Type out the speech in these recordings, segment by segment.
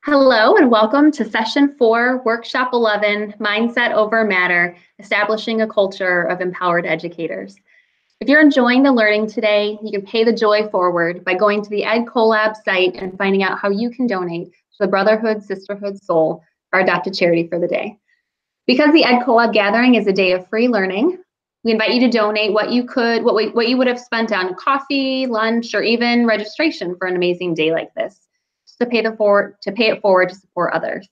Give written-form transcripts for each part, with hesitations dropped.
Hello and welcome to Session 4, Workshop 11, Mindset Over Matter, Establishing a Culture of Empowered Educators. If you're enjoying the learning today, you can pay the joy forward by going to the EdCollab site and finding out how you can donate to the Brotherhood Sisterhood Soul, our adopted charity for the day. Because the EdCollab gathering is a day of free learning, we invite you to donate what you would have spent on coffee, lunch, or even registration for an amazing day like this, to pay it forward to support others.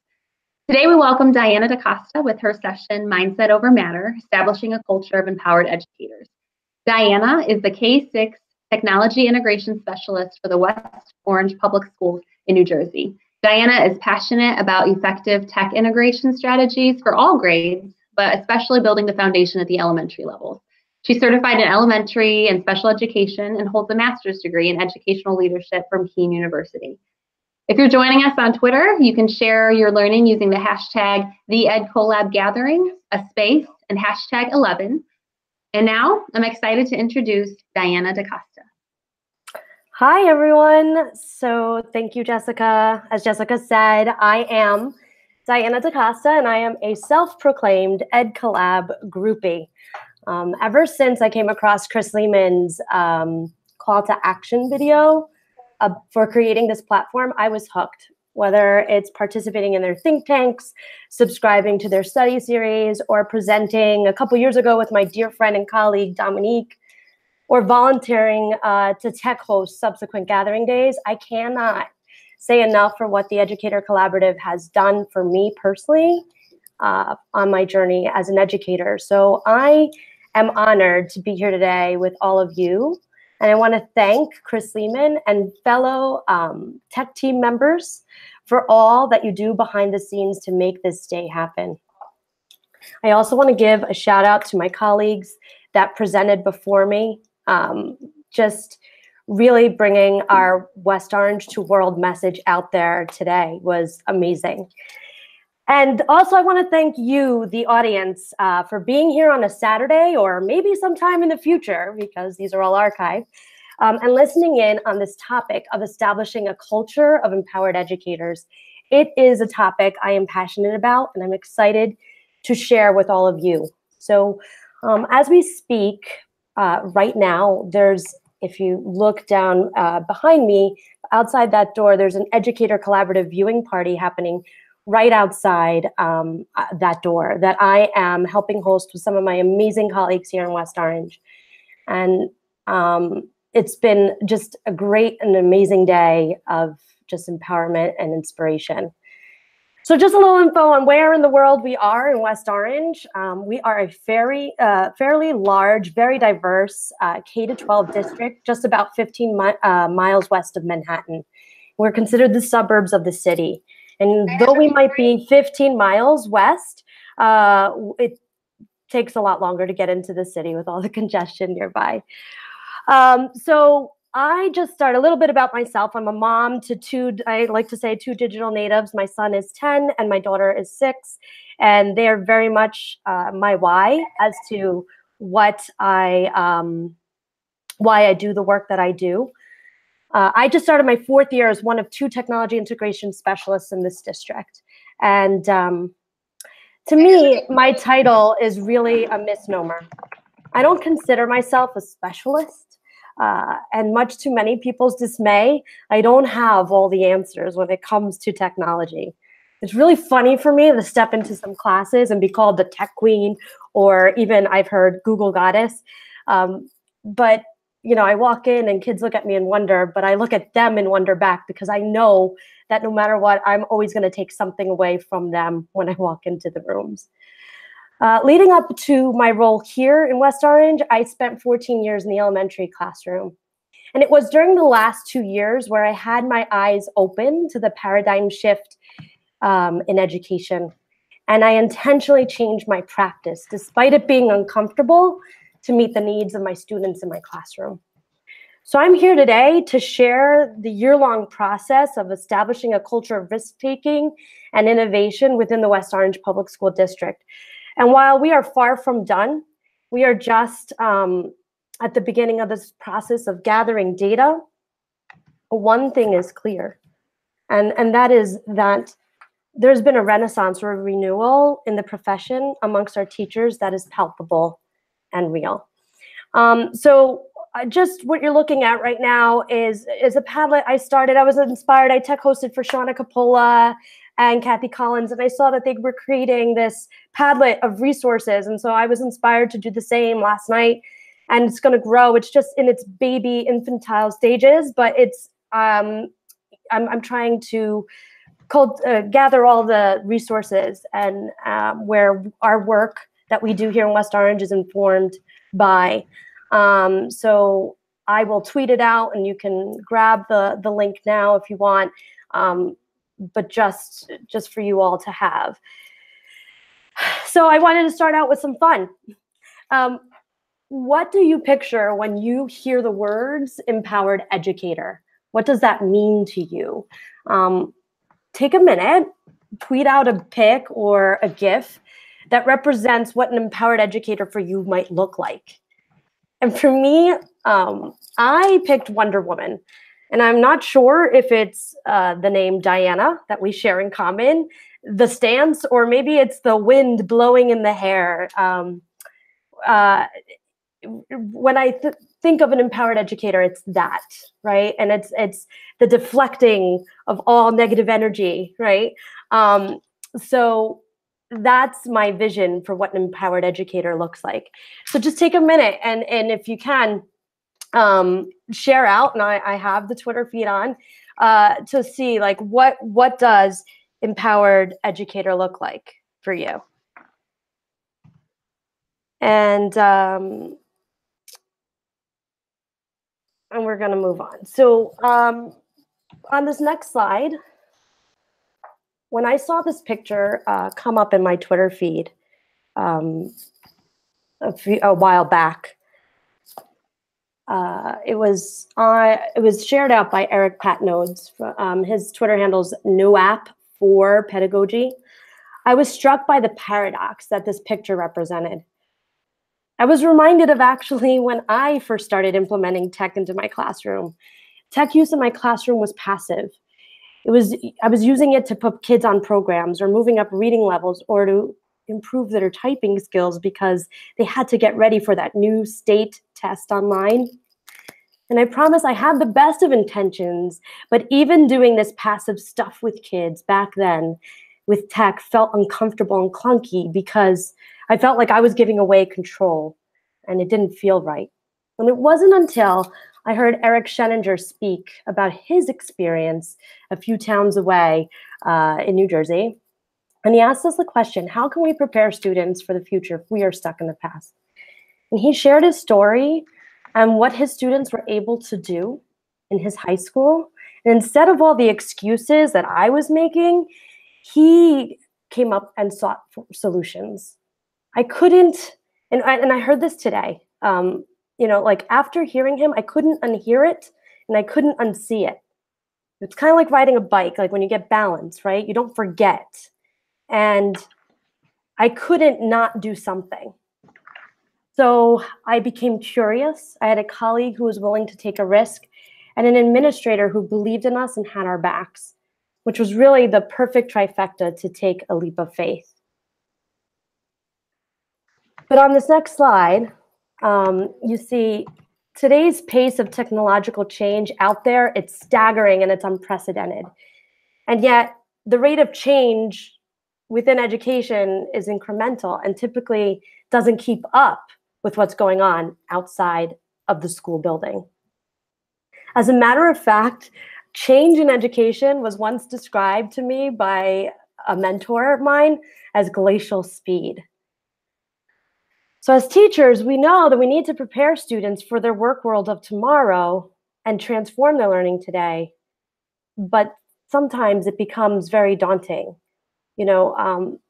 Today, we welcome Diana DaCosta with her session, Mindset Over Matter, Establishing a Culture of Empowered Educators. Diana is the K-6 Technology Integration Specialist for the West Orange Public Schools in New Jersey. Diana is passionate about effective tech integration strategies for all grades, but especially building the foundation at the elementary levels. She's certified in elementary and special education and holds a master's degree in educational leadership from Keene University. If you're joining us on Twitter, you can share your learning using the hashtag #TheEdCollabGathering, a space, and hashtag 11. And now I'm excited to introduce Diana DaCosta. Hi, everyone. So thank you, Jessica. As Jessica said, I am Diana DaCosta, and I am a self-proclaimed EdCollab groupie. Ever since I came across Chris Lehman's call to action video for creating this platform, I was hooked. Whether it's participating in their think tanks, subscribing to their study series, or presenting a couple years ago with my dear friend and colleague, Dominique, or volunteering to tech host subsequent gathering days, I cannot say enough for what the Educator Collaborative has done for me personally on my journey as an educator. So I am honored to be here today with all of you. And I want to thank Chris Lehman and fellow tech team members for all that you do behind the scenes to make this day happen. I also want to give a shout out to my colleagues that presented before me. Just really bringing our West Orange to World message out there today was amazing. And also, I want to thank you, the audience, for being here on a Saturday or maybe sometime in the future, because these are all archived, and listening in on this topic of establishing a culture of empowered educators. It is a topic I am passionate about, and I'm excited to share with all of you. So as we speak right now, if you look down behind me, outside that door, there's an Educator Collaborative viewing party happening right outside that door that I am helping host with some of my amazing colleagues here in West Orange. And it's been just a great and amazing day of just empowerment and inspiration. So just a little info on where in the world we are in West Orange. We are a fairly large, very diverse K-12 district, just about 15 miles west of Manhattan. We're considered the suburbs of the city. And though we might be 15 miles west, it takes a lot longer to get into the city with all the congestion nearby. So I just start a little bit about myself. I'm a mom to I like to say two digital natives. My son is 10 and my daughter is 6. And they are very much my why as to why I do the work that I do. I just started my 4th year as one of 2 technology integration specialists in this district. And to me, my title is really a misnomer. I don't consider myself a specialist. And much to many people's dismay, I don't have all the answers when it comes to technology. It's really funny for me to step into some classes and be called the tech queen, or even I've heard Google goddess. But you know, I walk in and kids look at me and wonder, but I look at them and wonder back, because I know that no matter what, I'm always going to take something away from them when I walk into the rooms. Leading up to my role here in West Orange, I spent 14 years in the elementary classroom. And it was during the last 2 years where I had my eyes open to the paradigm shift in education. And I intentionally changed my practice, despite it being uncomfortable, to meet the needs of my students in my classroom. So I'm here today to share the year-long process of establishing a culture of risk-taking and innovation within the West Orange Public School District. And while we are far from done, we are just at the beginning of this process of gathering data. One thing is clear: And that is that there's been a renaissance or a renewal in the profession amongst our teachers that is palpable and real. So just what you're looking at right now is a Padlet I was inspired. I tech hosted for Shauna Coppola and Kathy Collins, and I saw that they were creating this Padlet of resources. And so I was inspired to do the same last night, and it's going to grow. It's just in its baby infantile stages, but it's, I'm trying to gather all the resources and where our work that we do here in West Orange is informed by. So I will tweet it out, and you can grab the link now if you want, but just for you all to have. So I wanted to start out with some fun. What do you picture when you hear the words empowered educator? What does that mean to you? Take a minute, tweet out a pic or a GIF that represents what an empowered educator for you might look like. And for me, I picked Wonder Woman. And I'm not sure if it's the name Diana that we share in common, the stance, or maybe it's the wind blowing in the hair. When I think of an empowered educator, it's that, right? And it's the deflecting of all negative energy, right? So that's my vision for what an empowered educator looks like. So just take a minute, and if you can, share out, and I have the Twitter feed on, to see like what does empowered educator look like for you. And we're going to move on. So on this next slide, when I saw this picture come up in my Twitter feed a while back, it was shared out by Eric Patnodes. His Twitter handle's NoApp4Pedagogy. I was struck by the paradox that this picture represented. I was reminded of actually when I first started implementing tech into my classroom. Tech use in my classroom was passive. I was using it to put kids on programs or moving up reading levels or to improve their typing skills because they had to get ready for that new state test online. And I promise I had the best of intentions, but even doing this passive stuff with kids back then with tech felt uncomfortable and clunky because I felt like I was giving away control, and it didn't feel right. And it wasn't until I heard Eric Sheninger speak about his experience a few towns away in New Jersey. And he asked us the question, how can we prepare students for the future if we are stuck in the past? And he shared his story and what his students were able to do in his high school. And instead of all the excuses that I was making, he came up and sought solutions. I couldn't, and I heard this today, like after hearing him, I couldn't unhear it and I couldn't unsee it. It's kind of like riding a bike, like when you get balance, right? You don't forget. And I couldn't not do something. So I became curious. I had a colleague who was willing to take a risk and an administrator who believed in us and had our backs, which was really the perfect trifecta to take a leap of faith. But on this next slide, you see today's pace of technological change out there, it's staggering and it's unprecedented. And yet the rate of change within education is incremental and typically doesn't keep up with what's going on outside of the school building. As a matter of fact, change in education was once described to me by a mentor of mine as glacial speed. So as teachers, we know that we need to prepare students for their work world of tomorrow and transform their learning today. But sometimes it becomes very daunting. I'm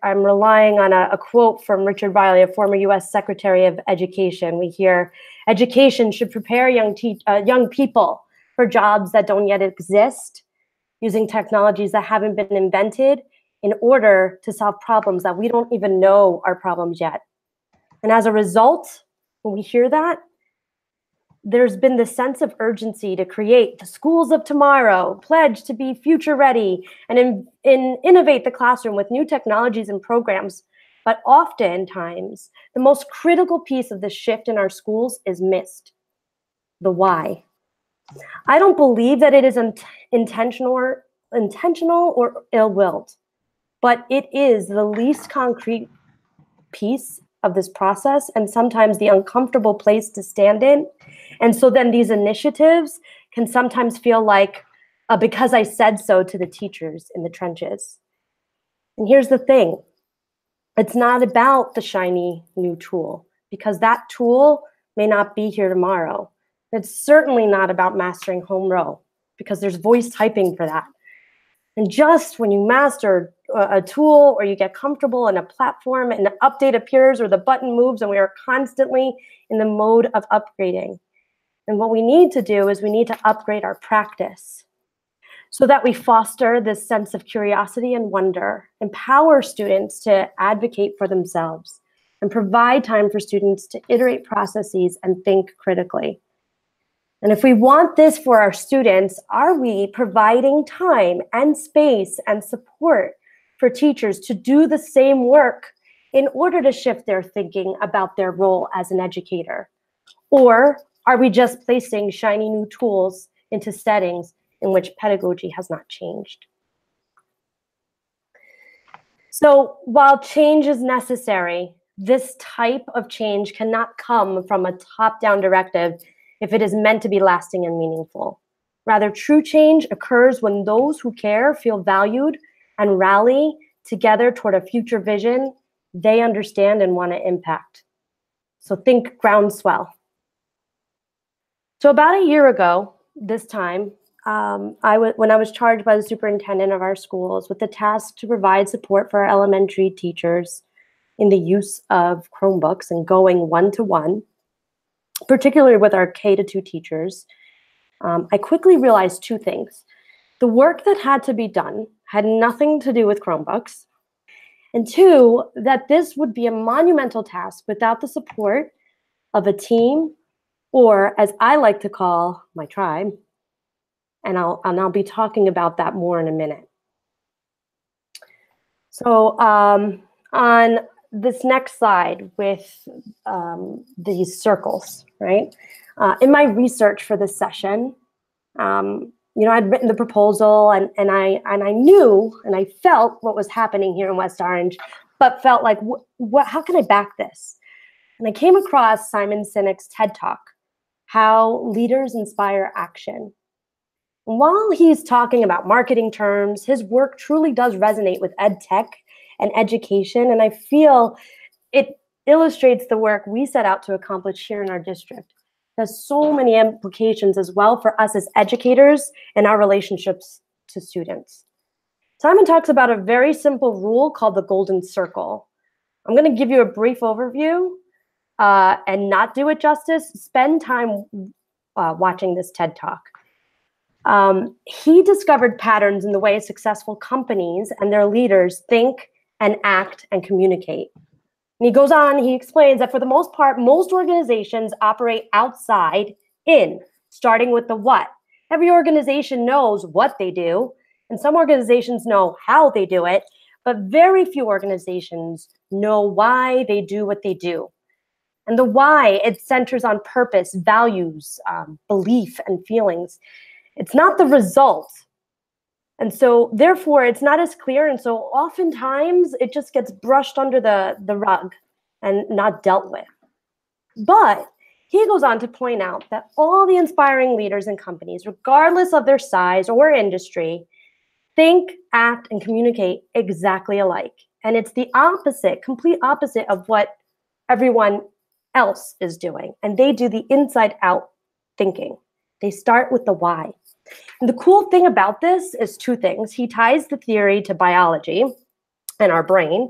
relying on a quote from Richard Riley, a former US Secretary of Education. We hear, education should prepare young people for jobs that don't yet exist, using technologies that haven't been invented in order to solve problems that we don't even know are problems yet. And as a result, when we hear that, there's been this sense of urgency to create the schools of tomorrow, pledge to be future ready, and innovate the classroom with new technologies and programs. But oftentimes, the most critical piece of the shift in our schools is missed: the why. I don't believe that it is intentional or ill-willed, but it is the least concrete piece of this process, and sometimes the uncomfortable place to stand in. And so then these initiatives can sometimes feel like because I said so to the teachers in the trenches. And here's the thing: it's not about the shiny new tool, because that tool may not be here tomorrow. It's certainly not about mastering home row, because there's voice typing for that. And just when you master a tool, or you get comfortable in a platform and an update appears or the button moves, and we are constantly in the mode of upgrading. And what we need to do is we need to upgrade our practice so that we foster this sense of curiosity and wonder, empower students to advocate for themselves, and provide time for students to iterate processes and think critically. And if we want this for our students, are we providing time and space and support for teachers to do the same work in order to shift their thinking about their role as an educator? Or are we just placing shiny new tools into settings in which pedagogy has not changed? So while change is necessary, this type of change cannot come from a top-down directive if it is meant to be lasting and meaningful. Rather, true change occurs when those who care feel valued and rally together toward a future vision they understand and want to impact. So think groundswell. So about a year ago, this time, when I was charged by the superintendent of our schools with the task to provide support for our elementary teachers in the use of Chromebooks and going one-to-one, particularly with our K-2 teachers, I quickly realized two things. The work that had to be done had nothing to do with Chromebooks. And two, that this would be a monumental task without the support of a team, or as I like to call my tribe. And I'll be talking about that more in a minute. So on this next slide with these circles, right? In my research for this session, I'd written the proposal and I knew and I felt what was happening here in West Orange, but felt like, how can I back this? And I came across Simon Sinek's TED Talk, How Leaders Inspire Action. And while he's talking about marketing terms, his work truly does resonate with ed tech and education. And I feel it illustrates the work we set out to accomplish here in our district. There's so many implications as well for us as educators and our relationships to students. Simon talks about a very simple rule called the golden circle. I'm going to give you a brief overview and not do it justice. Spend time watching this TED Talk. He discovered patterns in the way successful companies and their leaders think and act and communicate. And he goes on, he explains that for the most part, most organizations operate outside in, starting with the what. Every organization knows what they do, and some organizations know how they do it, but very few organizations know why they do what they do. And the why, it centers on purpose, values, belief, and feelings. It's not the result. And so therefore it's not as clear. And so oftentimes it just gets brushed under the rug and not dealt with. But he goes on to point out that all the inspiring leaders and companies, regardless of their size or industry, think, act, and communicate exactly alike. And it's the opposite, complete opposite of what everyone else is doing. And they do the inside out thinking. They start with the why. And the cool thing about this is two things. He ties the theory to biology and our brain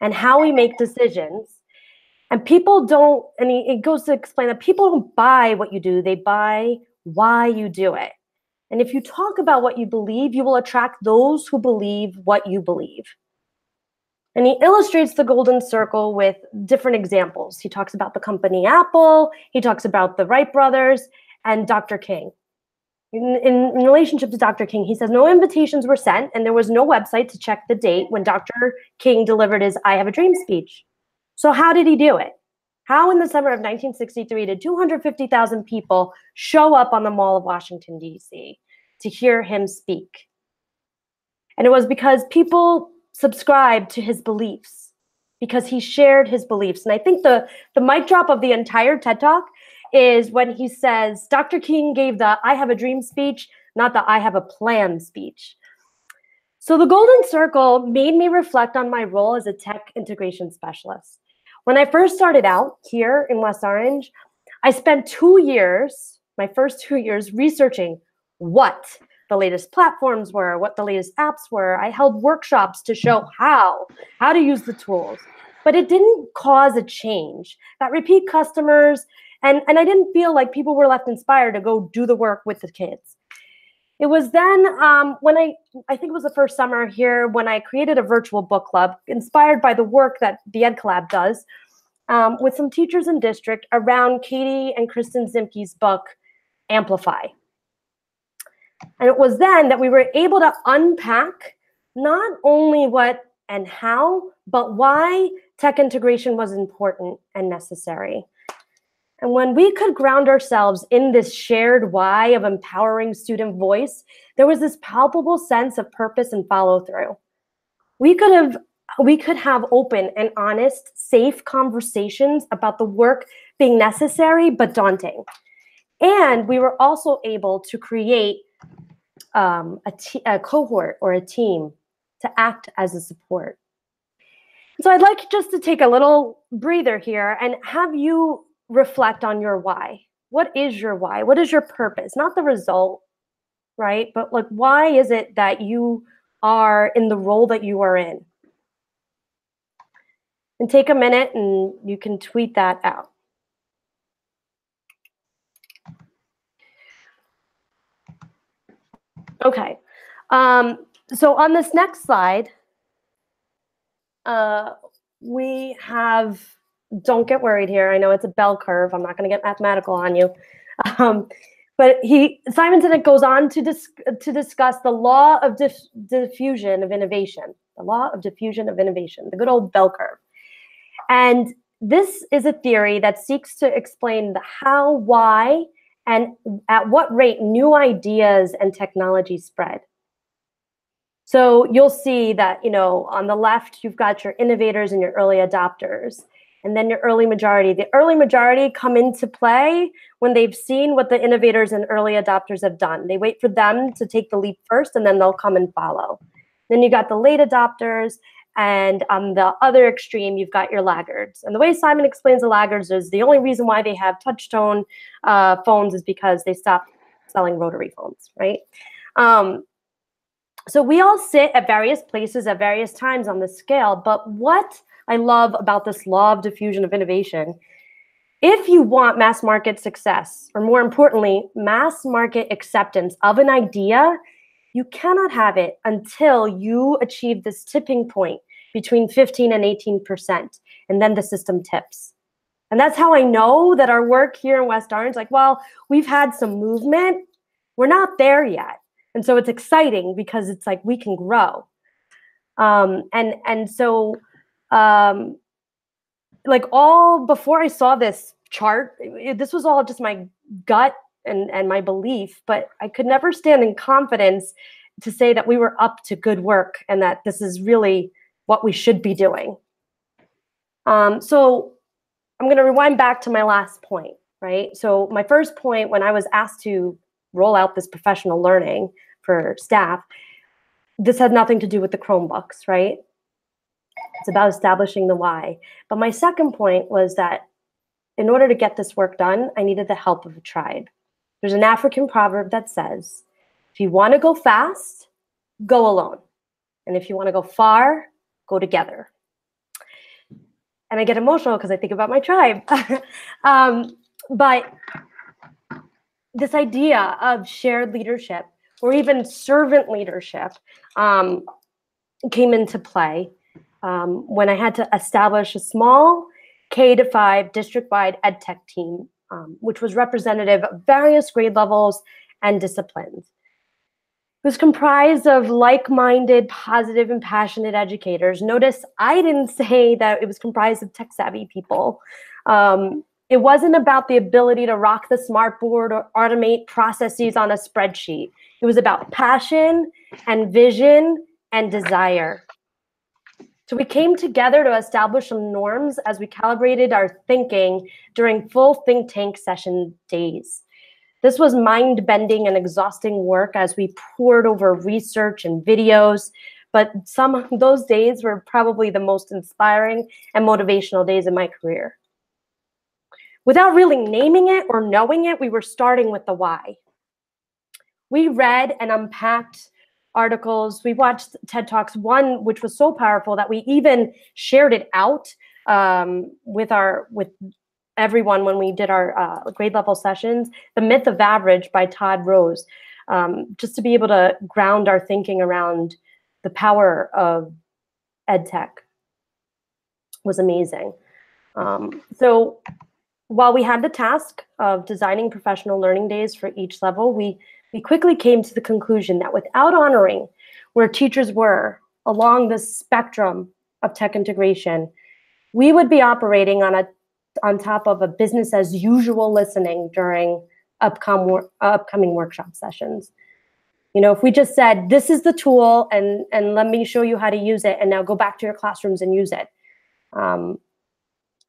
and how we make decisions. And people don't, and it goes to explain that people don't buy what you do, they buy why you do it. And if you talk about what you believe, you will attract those who believe what you believe. And he illustrates the golden circle with different examples. He talks about the company Apple, he talks about the Wright brothers, and Dr. King. In relationship to Dr. King, he says no invitations were sent and there was no website to check the date when Dr. King delivered his I Have a Dream speech. So how did he do it? How in the summer of 1963 did 250,000 people show up on the Mall of Washington, D.C. to hear him speak? And it was because people subscribed to his beliefs, because he shared his beliefs. And I think the mic drop of the entire TED Talk is when he says, Dr. King gave the I have a dream speech, not the I have a plan speech. So the golden circle made me reflect on my role as a tech integration specialist. When I first started out here in West Orange, I spent 2 years, my first 2 years, researching what the latest platforms were, what the latest apps were. I held workshops to show how to use the tools. But it didn't cause a change. That repeat customers, and I didn't feel like people were left inspired to go do the work with the kids. It was then when I think it was the first summer here when I created a virtual book club inspired by the work that the Ed Collab does with some teachers in district around Katie and Kristen Zimke's book, Amplify. And it was then that we were able to unpack not only what and how, but why tech integration was important and necessary. And when we could ground ourselves in this shared why of empowering student voice, there was this palpable sense of purpose and follow through. We could have open and honest, safe conversations about the work being necessary but daunting. And we were also able to create a cohort or a team to act as a support. So I'd like just to take a little breather here and have you reflect on your why. What is your why? What is your purpose? Not the result, right? But like, why is it that you are in the role that you are in? And take a minute and you can tweet that out. Okay. So on this next slide, we have, don't get worried here. I know it's a bell curve. I'm not going to get mathematical on you. But Simon Sinek goes on to discuss the law of diffusion of innovation, the law of diffusion of innovation, the good old bell curve. And this is a theory that seeks to explain the how, why, and at what rate new ideas and technology spread. So you'll see that, you know, on the left, you've got your innovators and your early adopters, and then your early majority. The early majority come into play when they've seen what the innovators and early adopters have done. They wait for them to take the leap first, and then they'll come and follow. Then you got the late adopters, and on the other extreme, you've got your laggards. And the way Simon explains the laggards is the only reason why they have touch-tone phones is because they stopped selling rotary phones, right? So we all sit at various places at various times on the scale, but what I love about this law of diffusion of innovation, if you want mass market success, or more importantly, mass market acceptance of an idea, you cannot have it until you achieve this tipping point between 15 and 18%, and then the system tips. And that's how I know that our work here in West Orange, like, well, we've had some movement, we're not there yet. And so it's exciting because it's like we can grow. Like all before I saw this chart, this was all just my gut and my belief, but I could never stand in confidence to say that we were up to good work and that this is really what we should be doing. So I'm going to rewind back to my last point, right? So my first point, when I was asked to roll out this professional learning for staff, this had nothing to do with the Chromebooks, right? It's about establishing the why. But my second point was that in order to get this work done, I needed the help of a tribe. There's an African proverb that says, if you want to go fast, go alone. And if you want to go far, go together. And I get emotional because I think about my tribe. But this idea of shared leadership or even servant leadership came into play. when I had to establish a small K-5 district-wide ed tech team, which was representative of various grade levels and disciplines. It was comprised of like-minded, positive, and passionate educators. Notice I didn't say that it was comprised of tech-savvy people. It wasn't about the ability to rock the smartboard or automate processes on a spreadsheet. It was about passion and vision and desire. So we came together to establish some norms as we calibrated our thinking during full think tank session days. This was mind-bending and exhausting work as we poured over research and videos, but some of those days were probably the most inspiring and motivational days in my career. Without really naming it or knowing it, we were starting with the why. We read and unpacked articles. We watched TED Talks, one which was so powerful that we even shared it out with everyone when we did our grade level sessions, The Myth of Average by Todd Rose, just to be able to ground our thinking around the power of ed tech was amazing. So while we had the task of designing professional learning days for each level, we quickly came to the conclusion that without honoring where teachers were along the spectrum of tech integration, we would be operating on top of a business as usual listening during upcoming workshop sessions. You know, if we just said, this is the tool and let me show you how to use it and now go back to your classrooms and use it,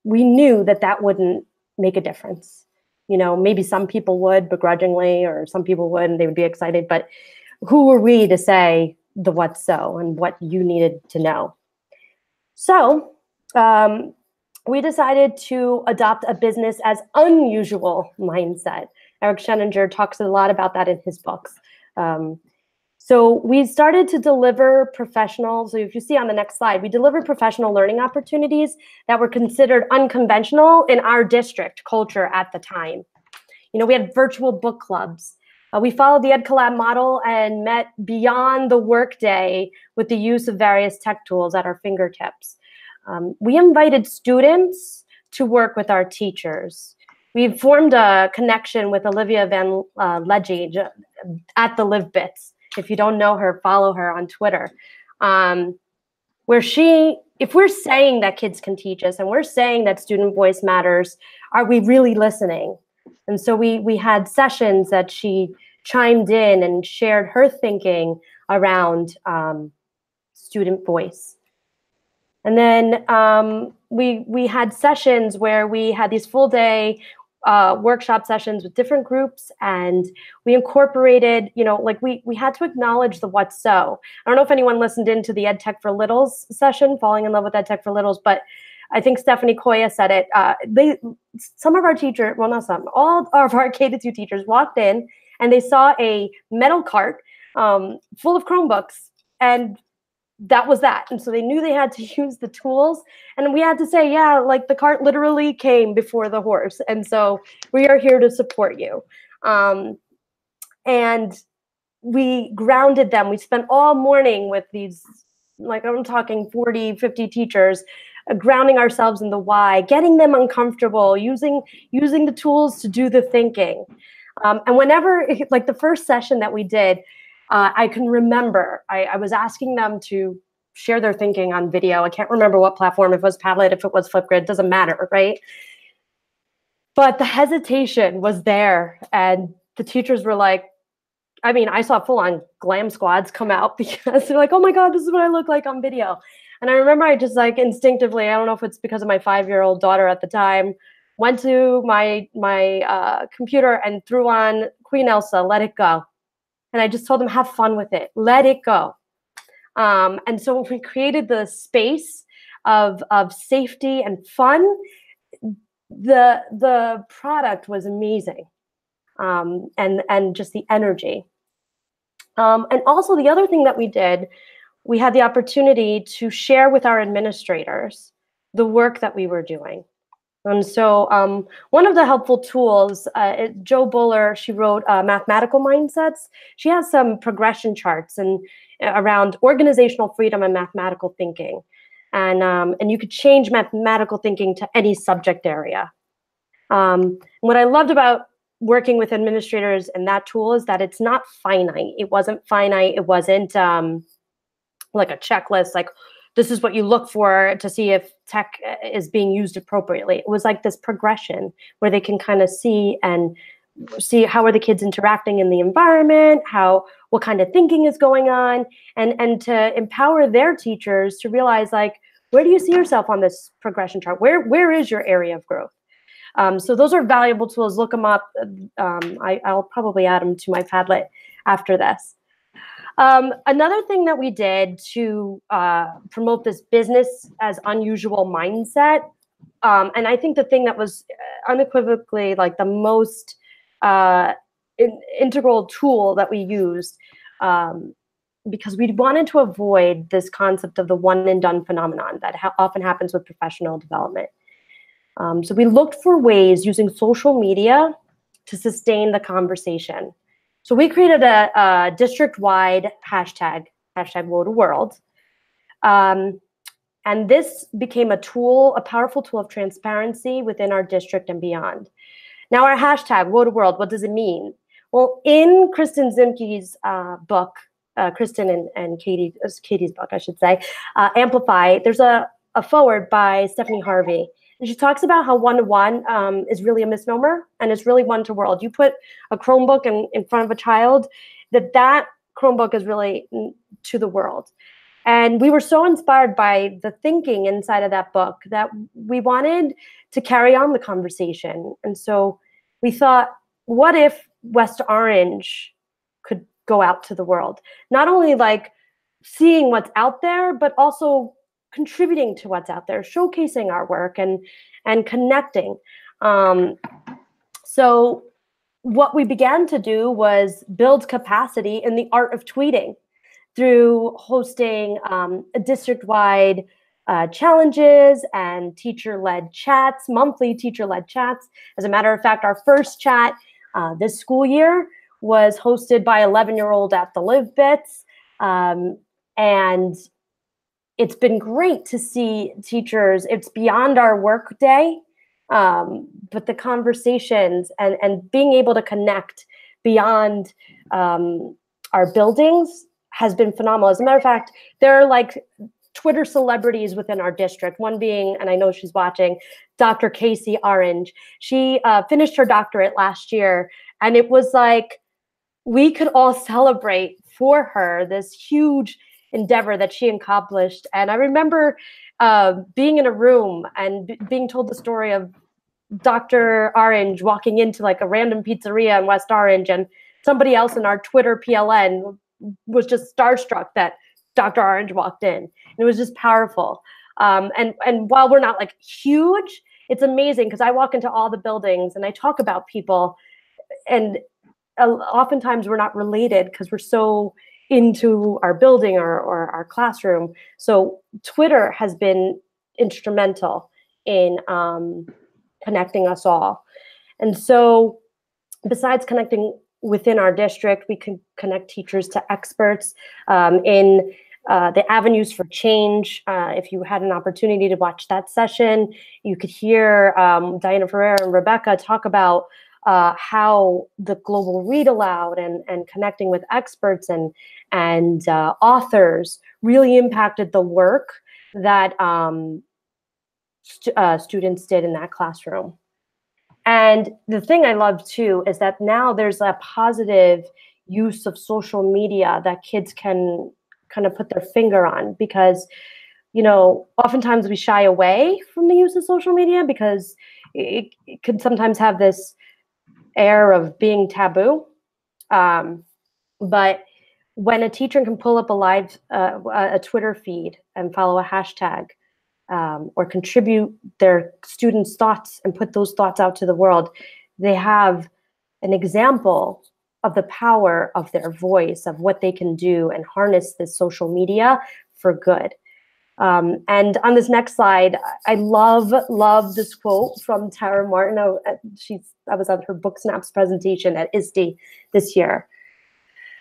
we knew that that wouldn't make a difference. You know, maybe some people would begrudgingly, or some people would and they would be excited, but who were we to say the what so and what you needed to know? So we decided to adopt a business as unusual mindset. Eric Sheninger talks a lot about that in his books. So we started to deliver professional, so if you see on the next slide, we delivered professional learning opportunities that were considered unconventional in our district culture at the time. You know, we had virtual book clubs. We followed the Ed Collab model and met beyond the workday with the use of various tech tools at our fingertips. We invited students to work with our teachers. We formed a connection with Olivia Van Legge at the Live Bits. If you don't know her, follow her on Twitter. Where if we're saying that kids can teach us and we're saying that student voice matters, are we really listening? And so we had sessions that she chimed in and shared her thinking around student voice. And then we had sessions where we had these full day workshop sessions with different groups, and we incorporated, you know, like we had to acknowledge the what so. I don't know if anyone listened into the Ed Tech for Littles session, Falling in Love with Ed Tech for Littles, but I think Stephanie Koya said it. Some of our teachers, well, not some, all of our K-2 teachers walked in and they saw a metal cart full of Chromebooks, and that was that. And so they knew they had to use the tools. And we had to say, yeah, like the cart literally came before the horse. And so we are here to support you. And we grounded them. We spent all morning with these, like I'm talking 40, 50 teachers, grounding ourselves in the why, getting them uncomfortable, using the tools to do the thinking. And whenever, like the first session that we did, I can remember I was asking them to share their thinking on video. I can't remember what platform, if it was Padlet, if it was Flipgrid, doesn't matter, right? But the hesitation was there, and the teachers were like, I mean, I saw full-on glam squads come out because they're like, oh my God, this is what I look like on video. And I remember I just like instinctively, I don't know if it's because of my 5-year-old daughter at the time, went to my computer and threw on Queen Elsa, Let It Go. And I just told them, have fun with it. Let it go. And so we created the space of safety and fun. The product was amazing. And just the energy. And also the other thing that we did, we had the opportunity to share with our administrators the work that we were doing. And so one of the helpful tools, Jo Buller, she wrote Mathematical Mindsets. She has some progression charts and around organizational freedom and mathematical thinking. And you could change mathematical thinking to any subject area. What I loved about working with administrators and that tool is that it's not finite. It wasn't finite. It wasn't like a checklist, like this is what you look for to see if tech is being used appropriately. It was like this progression where they can kind of see how are the kids interacting in the environment, what kind of thinking is going on, and to empower their teachers to realize, like, where do you see yourself on this progression chart? Where is your area of growth? So those are valuable tools. Look them up. I'll probably add them to my Padlet after this. Another thing that we did to promote this business as unusual mindset, and I think the thing that was unequivocally like the most integral tool that we used, because we wanted to avoid this concept of the one and done phenomenon that often happens with professional development. So we looked for ways using social media to sustain the conversation. So we created a district-wide hashtag Woe to World. And this became a powerful tool of transparency within our district and beyond. Now our hashtag Woe to World, what does it mean? Well, in Kristen Zimke's book, Kristen and Katie's book, I should say, Amplify, there's a foreword by Stephanie Harvey. And she talks about how one-to-one is really a misnomer, and it's really one-to-world. You put a Chromebook in front of a child, that Chromebook is really to the world. And we were so inspired by the thinking inside of that book that we wanted to carry on the conversation. And so we thought, what if West Orange could go out to the world? Not only like seeing what's out there, but also contributing to what's out there, showcasing our work and connecting. So what we began to do was build capacity in the art of tweeting through hosting district-wide challenges and teacher-led chats, monthly teacher-led chats. As a matter of fact, our first chat this school year was hosted by 11-year-old at the Live Bits. And it's been great to see teachers. It's beyond our work day, but the conversations and being able to connect beyond our buildings has been phenomenal. As a matter of fact, there are like Twitter celebrities within our district, one being, and I know she's watching, Dr. Casey Orange. She finished her doctorate last year, and it was like we could all celebrate for her this huge endeavor that she accomplished. And I remember being in a room and being told the story of Dr. Orange walking into like a random pizzeria in West Orange, and somebody else in our Twitter PLN was just starstruck that Dr. Orange walked in. And it was just powerful. And while we're not like huge, it's amazing because I walk into all the buildings and I talk about people, and oftentimes we're not related because we're so into our building or our classroom. So Twitter has been instrumental in connecting us all. And so besides connecting within our district, we can connect teachers to experts in the avenues for change. If you had an opportunity to watch that session, you could hear Diana Ferreira and Rebecca talk about how the global read aloud and connecting with experts and authors really impacted the work that students did in that classroom. And the thing I love too is that now there's a positive use of social media that kids can kind of put their finger on, because, you know, oftentimes we shy away from the use of social media because it could sometimes have this air of being taboo. But when a teacher can pull up a live, a Twitter feed and follow a hashtag, or contribute their students' thoughts and put those thoughts out to the world, they have an example of the power of their voice, of what they can do and harness this social media for good. And on this next slide, I love this quote from Tara Martin. I was at her Book Snaps presentation at ISTE this year.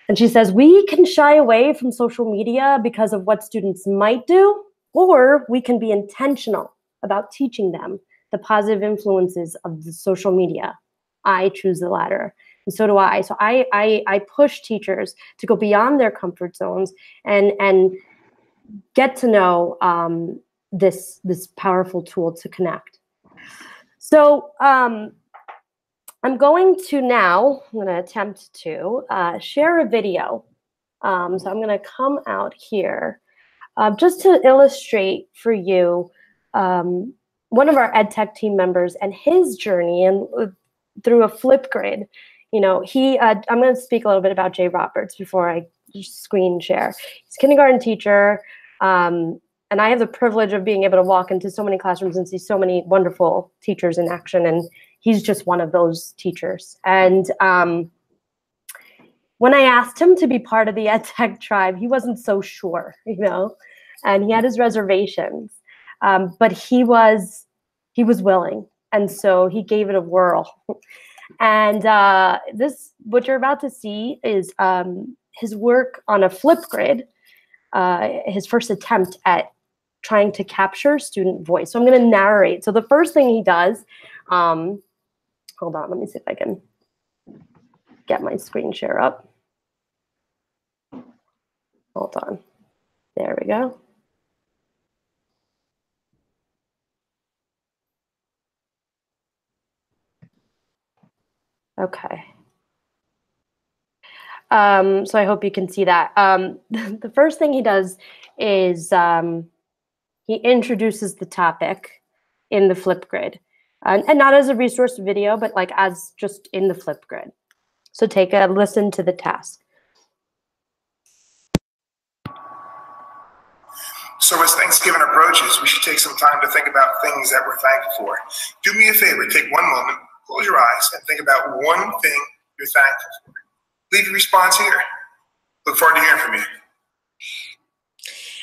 And she says, "We can shy away from social media because of what students might do, or we can be intentional about teaching them the positive influences of the social media. I choose the latter, and so do I. So I push teachers to go beyond their comfort zones and get to know this powerful tool to connect. So I'm going to attempt to share a video. So I'm going to come out here just to illustrate for you one of our ed tech team members and his journey and through a Flipgrid. You know, I'm going to speak a little bit about Jay Roberts before I screen share. He's a kindergarten teacher, and I have the privilege of being able to walk into so many classrooms and see so many wonderful teachers in action, and he's just one of those teachers. And when I asked him to be part of the ed tech tribe, he wasn't so sure, you know, and he had his reservations, but he was willing, and so he gave it a whirl. And what you're about to see is his work on a Flipgrid, his first attempt at trying to capture student voice. So I'm going to narrate. So the first thing he does, hold on, let me see if I can get my screen share up. Hold on. There we go. Okay. So I hope you can see that. The first thing he does is he introduces the topic in the Flipgrid, and not as a resource video, but like as just in the Flipgrid. So take a listen to the task. So as Thanksgiving approaches, we should take some time to think about things that we're thankful for. Do me a favor, take one moment, close your eyes, and think about one thing you're thankful for. Leave your response here. Look forward to hearing from you.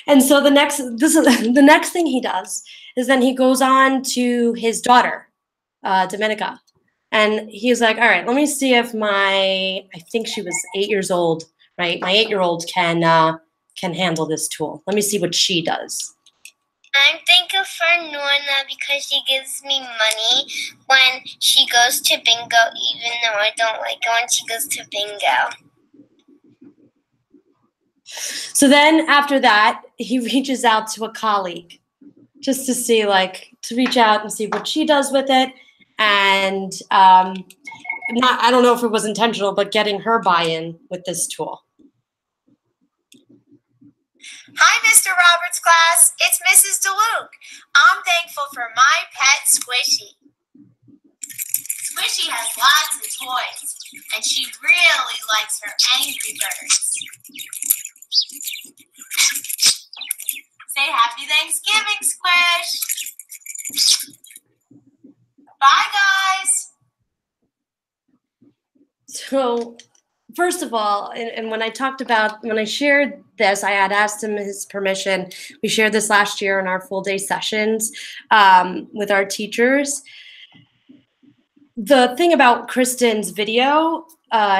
And so the next thing he does is then he goes on to his daughter, Domenica, and he's like, all right, let me see if I think she was 8 years old, right? My 8-year-old can handle this tool. Let me see what she does. I'm thankful for Norna because she gives me money when she goes to bingo, even though I don't like it when she goes to bingo. So then after that, he reaches out to a colleague just to see, to reach out and see what she does with it. And I don't know if it was intentional, but getting her buy-in with this tool. Hi, Mr. Roberts' class. It's Mrs. DeLuke. I'm thankful for my pet, Squishy. Squishy has lots of toys, and she really likes her Angry Birds. Say Happy Thanksgiving, Squish. Bye, guys. So first of all, and when I shared this, I had asked him his permission. We shared this last year in our full day sessions with our teachers. The thing about Kristen's video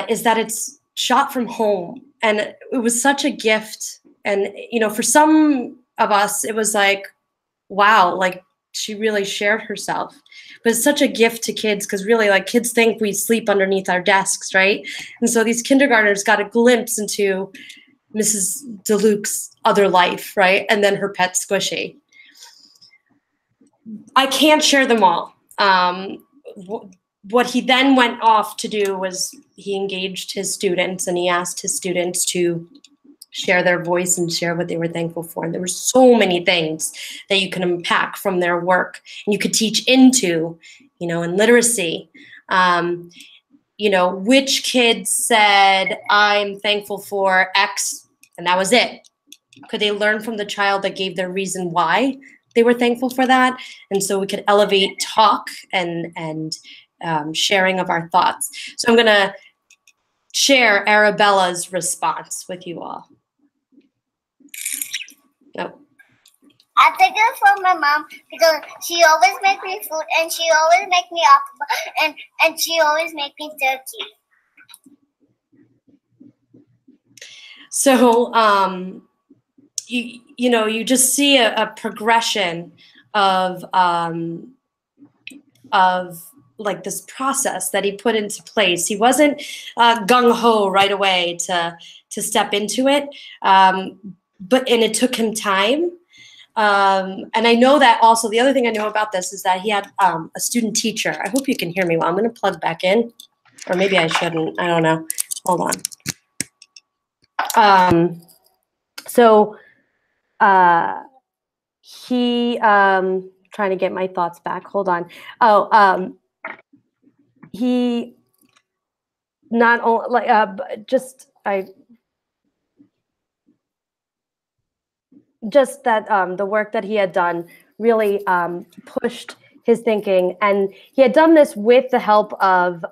is that it's shot from home, and it was such a gift. And, you know, for some of us, it was like, wow, like she really shared herself. But it's such a gift to kids because really, like, kids think we sleep underneath our desks, right? And so these kindergartners got a glimpse into Mrs. DeLuke's other life, right? And then her pet Squishy. I can't share them all. What he then went off to do was he engaged his students, and he asked his students to share their voice and share what they were thankful for. And there were so many things that you can unpack from their work, and you could teach into, you know, in literacy. You know, which kids said, I'm thankful for X, and that was it. Could they learn from the child that gave their reason why they were thankful for that? And so we could elevate talk and sharing of our thoughts. So I'm gonna share Arabella's response with you all. Oh. I think it's for my mom because she always makes me food, and she always makes me apple, and she always makes me turkey. So you just see a progression of like this process that he put into place. He wasn't gung-ho right away to step into it, and it took him time. And I know that also, the other thing I know about this is that he had a student teacher. I hope you can hear me well. I'm going to plug back in, or maybe I shouldn't. I don't know. Hold on. He trying to get my thoughts back. Hold on. He not only like just the work that he had done really pushed his thinking, and he had done this with the help of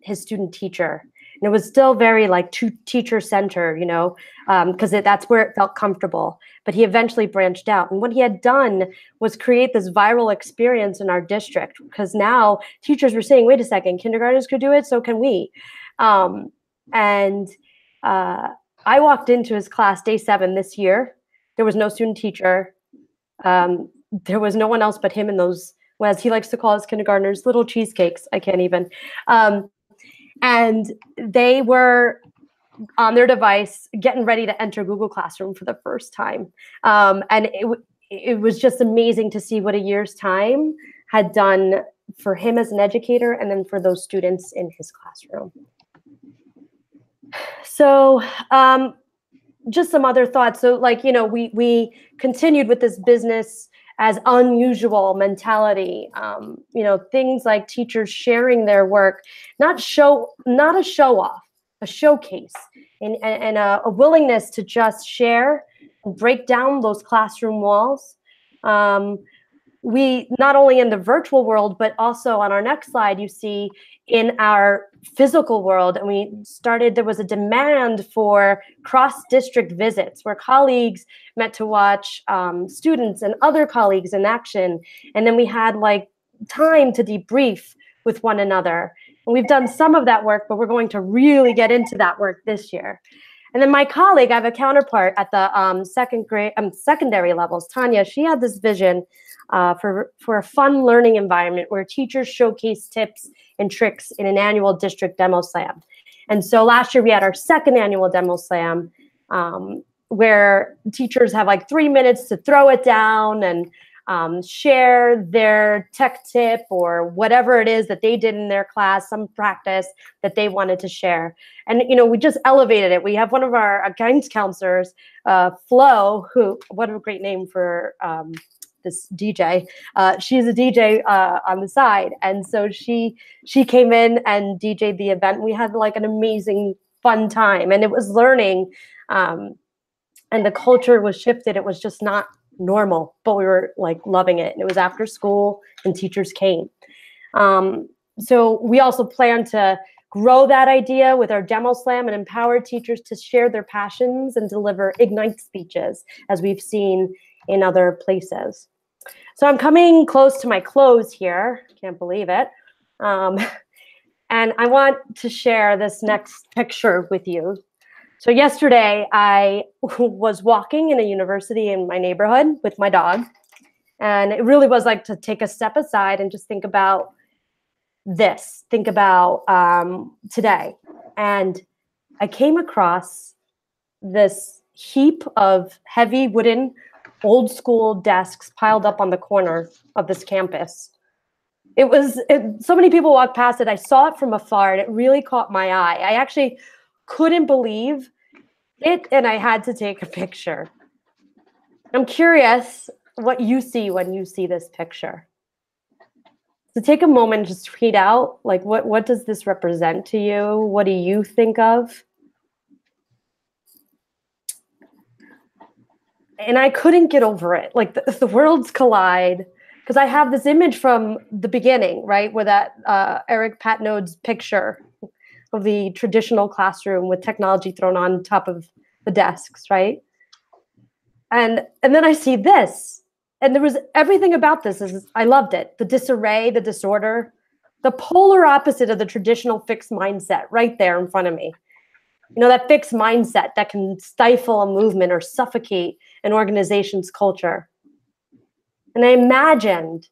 his student teacher. And it was still very like teacher centered, because that's where it felt comfortable. But he eventually branched out. And what he had done was create this viral experience in our district, because now teachers were saying, wait a second, kindergartners could do it, so can we. I walked into his class day 7 this year. There was no student teacher. There was no one else but him and those, well, as he likes to call his kindergartners, little cheesecakes. I can't even. And they were on their device getting ready to enter Google Classroom for the first time. And it was just amazing to see what a year's time had done for him as an educator, and then for those students in his classroom. So just some other thoughts. So like, we continued with this business as unusual mentality, things like teachers sharing their work, not a show off, a showcase, and a willingness to just share and break down those classroom walls. We not only in the virtual world, but also on our next slide, you see in our physical world, and there was a demand for cross-district visits where colleagues met to watch students and other colleagues in action. And then we had like time to debrief with one another. And we've done some of that work, but we're going to really get into that work this year. And then my colleague, I have a counterpart at the secondary levels, Tanya. She had this vision for a fun learning environment where teachers showcase tips and tricks in an annual district demo slam. And so last year we had our second annual demo slam, where teachers have like 3 minutes to throw it down and share their tech tip or whatever it is that they did in their class, some practice that they wanted to share. And, we just elevated it. We have one of our guidance counselors, Flo, what a great name for this DJ. She's a DJ on the side. And so she came in and DJ'd the event. We had like an amazing fun time, and it was learning, and the culture was shifted. It was just not normal, but we were like loving it. And it was after school and teachers came. So we also plan to grow that idea with our demo slam and empower teachers to share their passions and deliver Ignite speeches, as we've seen in other places. So I'm coming close to my close here. Can't believe it. And I want to share this next picture with you. So yesterday I was walking in a university in my neighborhood with my dog. And it really was like to take a step aside and just think about this, think about today. And I came across this heap of heavy wooden old school desks piled up on the corner of this campus. So many people walked past it. I saw it from afar and it really caught my eye. I actually couldn't believe it, and I had to take a picture. I'm curious what you see when you see this picture. So take a moment and just read out, like, what does this represent to you? What do you think of? And I couldn't get over it. Like the worlds collide, because I have this image from the beginning, right, where that Eric Patnode's picture of the traditional classroom with technology thrown on top of the desks, right? And then I see this, and there was everything about this. I loved it. The disarray, the disorder, the polar opposite of the traditional fixed mindset right there in front of me. that fixed mindset that can stifle a movement or suffocate an organization's culture. And I imagined,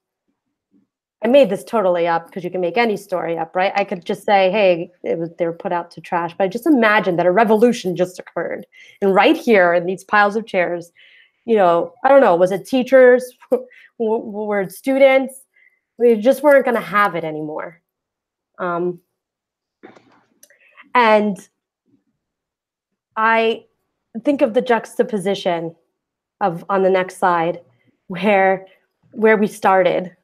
I made this totally up because you can make any story up, right? I could just say, hey, they were put out to trash, but I just imagined that a revolution just occurred. And right here in these piles of chairs, I don't know, was it teachers, were it students? We just weren't going to have it anymore. And I think of the juxtaposition on the next slide where we started.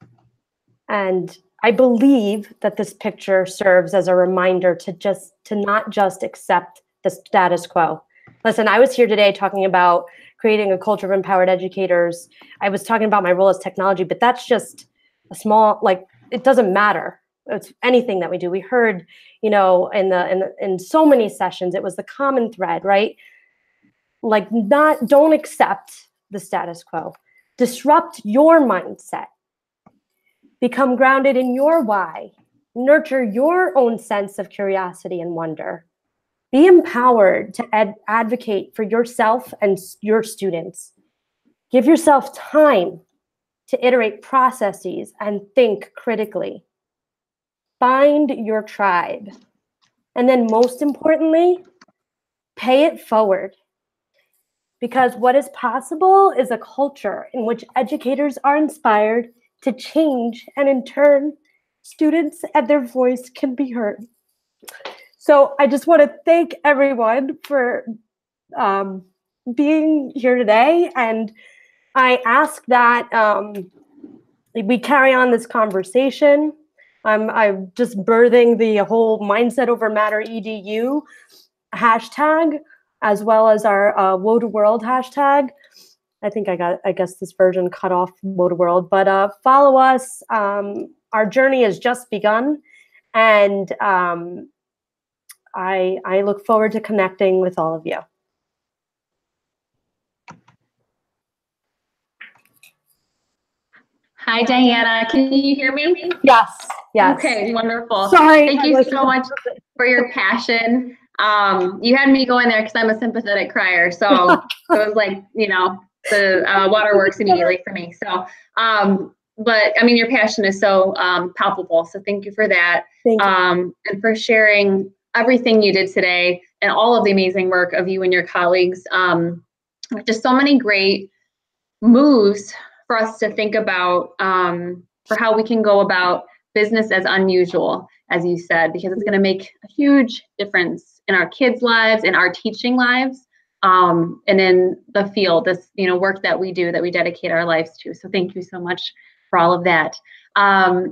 And I believe that this picture serves as a reminder to not just accept the status quo. Listen, I was here today talking about creating a culture of empowered educators. I was talking about my role as technology, but that's just a small, it doesn't matter. It's anything that we do. We heard, in so many sessions, it was the common thread, right? Don't accept the status quo. Disrupt your mindset. Become grounded in your why. Nurture your own sense of curiosity and wonder. Be empowered to advocate for yourself and your students. Give yourself time to iterate processes and think critically. Find your tribe. And then most importantly, pay it forward. Because what is possible is a culture in which educators are inspired to change, and in turn, students and their voice can be heard. So I just want to thank everyone for being here today. And I ask that we carry on this conversation. I'm just birthing the whole Mindset Over Matter EDU hashtag, as well as our Woe to World hashtag. I think I guess this version cut off Woe to World, but follow us. Our journey has just begun, and I look forward to connecting with all of you. Hi, Diana. Can you hear me? Yes. Yes. Okay, wonderful. Sorry. Thank you so much for your passion. You had me going there because I'm a sympathetic crier. So it was like, the waterworks immediately for me. So, but I mean, your passion is so palpable. So thank you for that. Thank you. And for sharing everything you did today and all of the amazing work of you and your colleagues. Just so many great moves for us to think about for how we can go about business as unusual, as you said, because it's going to make a huge difference in our kids' lives, in our teaching lives, and in the field, this work that we do, that we dedicate our lives to. So thank you so much for all of that. As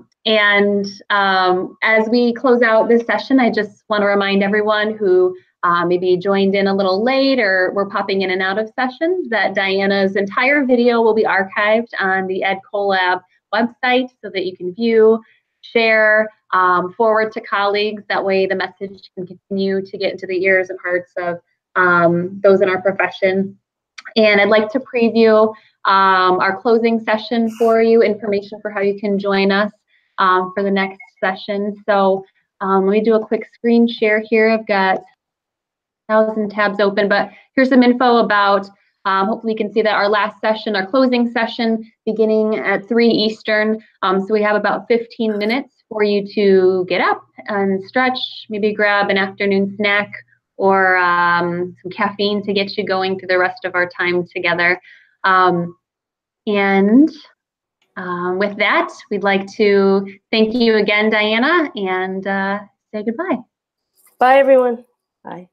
we close out this session, I just want to remind everyone who maybe joined in a little late or we're popping in and out of sessions that Diana's entire video will be archived on the EdCollab website so that you can view, share, forward to colleagues. That way the message can continue to get into the ears and hearts of those in our profession. And I'd like to preview our closing session for you, information for how you can join us for the next session. So let me do a quick screen share here. I've got 1,000 tabs open, but here's some info about, hopefully you can see that our last session, our closing session, beginning at 3 Eastern. So we have about 15 minutes for you to get up and stretch, maybe grab an afternoon snack or some caffeine to get you going through the rest of our time together. With that, we'd like to thank you again, Diana, and say goodbye. Bye, everyone. Bye.